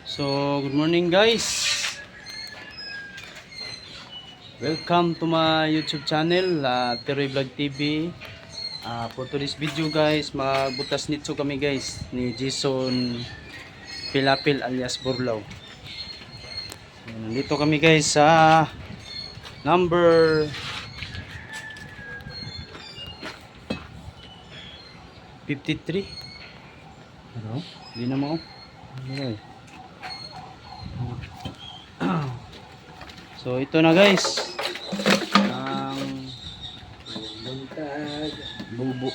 So, good morning guys. Welcome to my YouTube channel, Teroy Vlog TV. For today's video guys, magbutas nito kami guys ni Jason Pilapil alias Burlaw. So, nandito kami guys sa number 53. Ano? Hindi na mo. Okay. So ito na guys ang bubo.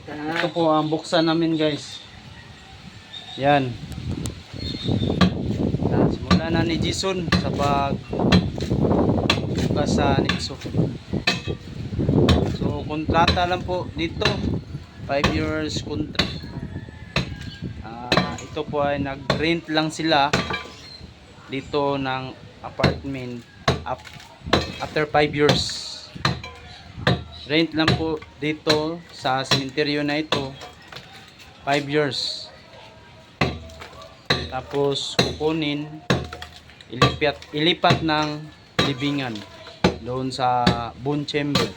Ito po ang buksan namin guys. Yan. Simula na ni Jason sa pagbukas sa Nixo. So kontrata lang po dito, 5 years contract. Ito po ay nag-rent lang sila dito ng apartment after 5 years. Rent lang po dito sa sementeryo na ito 5 years. Tapos kukunin, ilipat ng libingan doon sa bone chamber.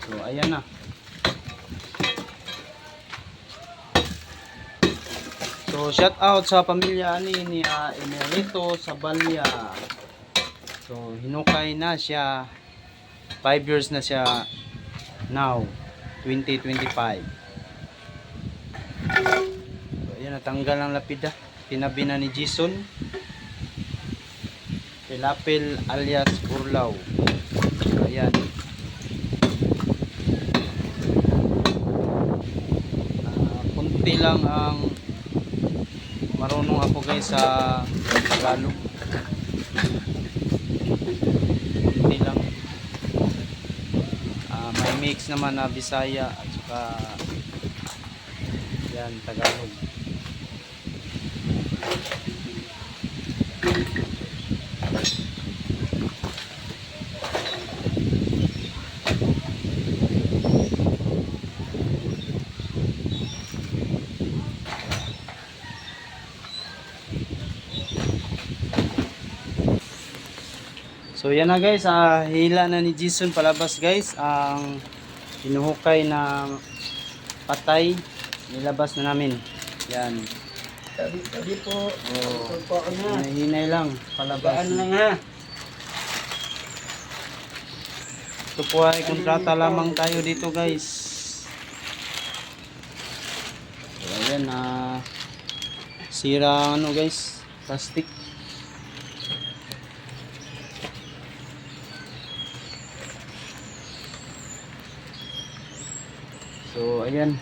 So ayan na. So shout out sa pamilya ni Emerito Sabalya. So hinukay na siya, 5 years na siya now, 2025. So ayan, natanggal ang lapida, tinabi na ni Jason Pilapil alias Burlaw. So ayan, kunti lang ang marunong ako guys sa Tagalog. Kunti lang. May mix naman na Bisaya at saka yan, Tagalog. So yan na guys, hila na ni Jason palabas guys ang hinuhukay na patay, nilabas na namin. Yan. Tabi po. Hinay lang palabas. Lang ha. Ito po ay kontrata lamang tayo dito guys. So ayan, sira ano guys, plastic. So ayan.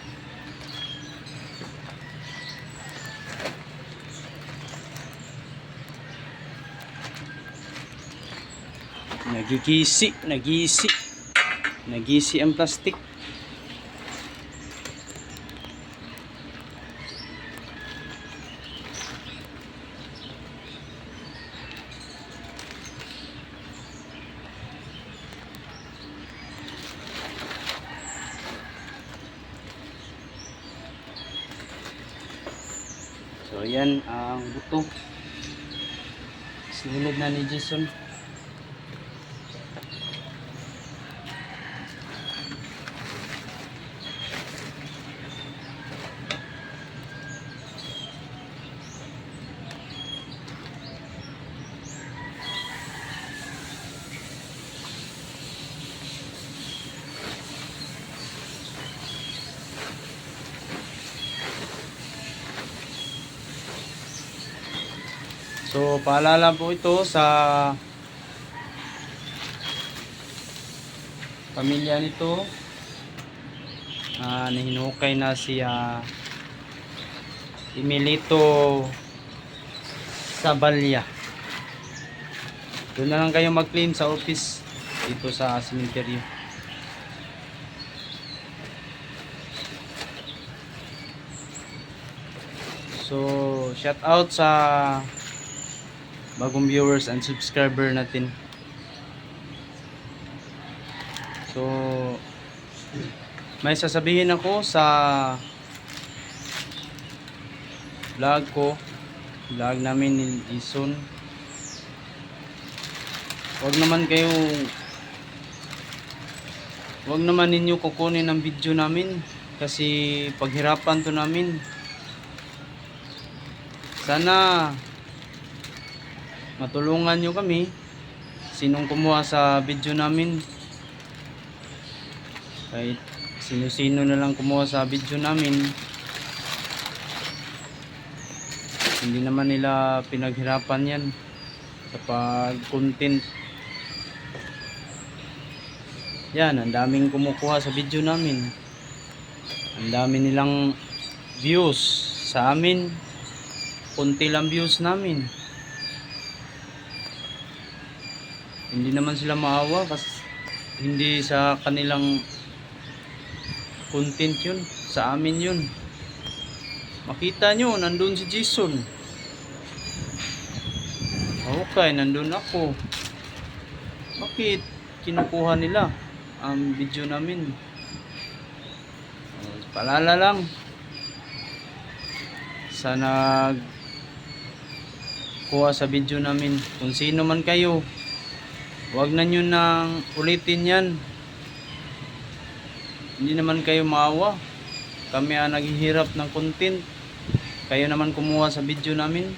Nagisi ang plastic. So ayan ang buto. Sinulog na ni Jason. So paalala po ito sa pamilya nito, nahinukay na si Emilito Sabalya. Doon na lang kayo mag-claim sa office dito sa cemetery. So shout out sa bagong viewers and subscriber natin. So may sasabihin ako sa vlog ko vlog namin ni Jason. Wag naman ninyo kukunin ang video namin kasi paghirapan to namin. Sana matulungan nyo kami, sinong kumuha sa video namin, kahit sino-sino na lang kumuha sa video namin, hindi naman nila pinaghirapan yan sa pag-content. Yan, ang daming kumukuha sa video namin, ang dami nilang views. Sa amin, konti lang views namin. Hindi naman sila maawa kasi hindi sa kanilang content yun, sa amin yun. Makita nyo, nandun si Jason. Okay, nandun ako. Bakit kinukuha nila ang video namin? Paalala lang, sa nagkuha sa video namin, kung sino man kayo, wag na nyo nang ulitin yan. Hindi naman kayo maawa. Kami ang naghihirap ng content, kayo naman kumuha sa video namin.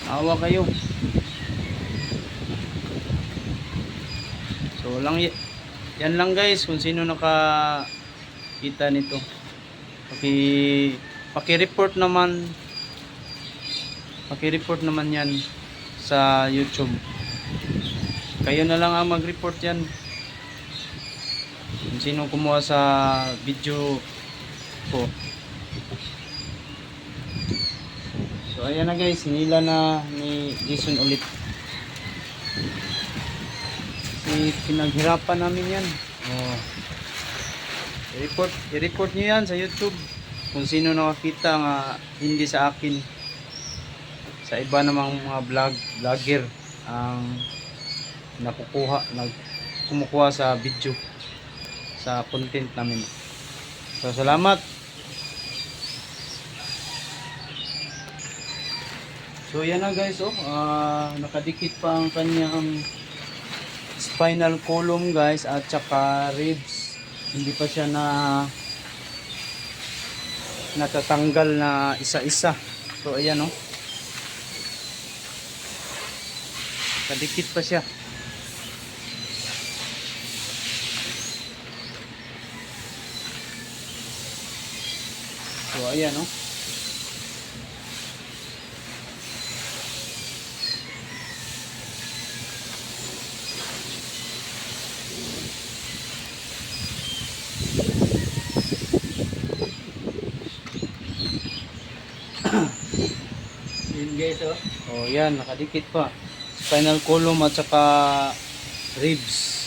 Awa kayo. So yan lang guys, kung sino nakakita nito, paki-report naman yan sa YouTube. Kayo na lang ang mag-report yan kung sino kumuha sa video ko. So ayan na guys, nila na ni Jason ulit. Pinaghirapan namin yan. I-report nyo yan sa YouTube kung sino nakakita nga hindi sa akin, sa iba namang mga vlogger ang kumukuha sa video, sa content namin. So salamat. So yan na guys, nakadikit pa ang kanyang spinal column guys, at saka ribs. Hindi pa siya natatanggal na isa-isa. So ayan kadikit pa siya. So ayan Yun guys, yan, nakadikit pa. Spinal column at saka ribs.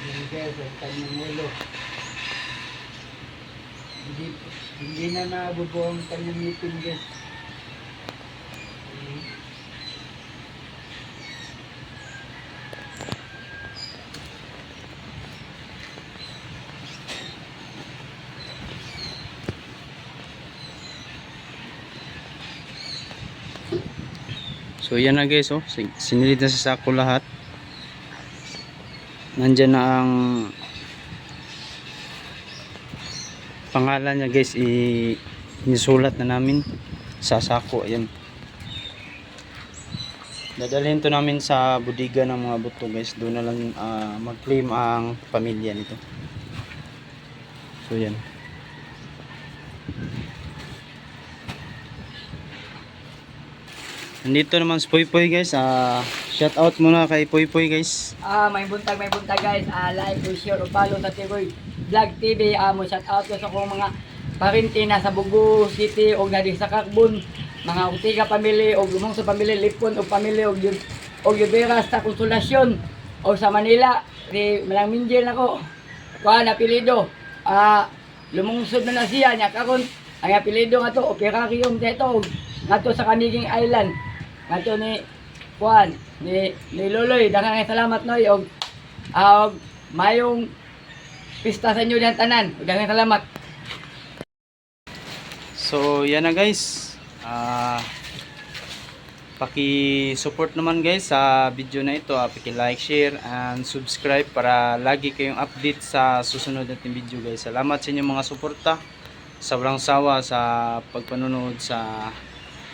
yun guys, ang kanyang ulo. Hindi na nabubuo ang kanyang ngipin guys. So yan na guys, sinilid na sa sako lahat. Nandyan na ang pangalan niya guys, inisulat na namin sa sako. Ayan, dadalhin to namin sa bodega ng mga buto guys. Doon na lang mag-claim ang pamilya nito. So yan. Nandito naman si Poy Poy guys. Shout out muna kay Poy Poy guys. May buntag guys. Like, share, o follow sa Tiroy Vlog TV. Mo shout out ko sa kong mga parinti na sa Bugo City o nadi sa Carbon. mga Ortiga family o lumong sa family Lipon o family o Yuberas sa Konsolasyon o sa Manila ni Malang Minjel nako kuan apelyido lumungsod na siya nya karon ang apelyido nga to Operarium dito ngadto sa Camiguin Island ngadto ni kuan ni Loloy daghang salamat noy og mayong pista sa inyo diyan tanan daghang salamat. So yan na guys, paki-support naman guys sa video na ito, paki-like, share and subscribe para lagi kayong update sa susunod nating video guys. Salamat sa inyong mga suporta, sobrang sawa sa pagpanonood sa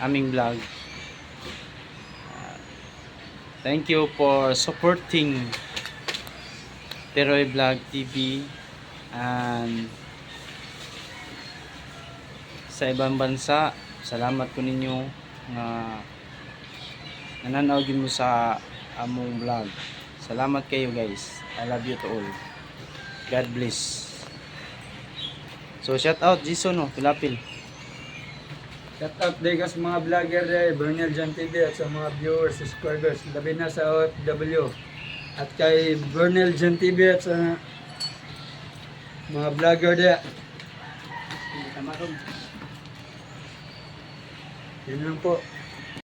aming vlog. Thank you for supporting Teroy Vlog TV and sa ibang bansa. Salamat ko ninyo nga nananaw mo sa among vlog. Salamat kayo guys. I love you to all. God bless. So shout out Jason Pilapil. Shout out din sa mga vlogger din, Bernal Jan TV at sa mga viewers, subscribers, labi na sa OFW. At kay Bernal Jan TV at sa mga vlogger din. Yun lang po.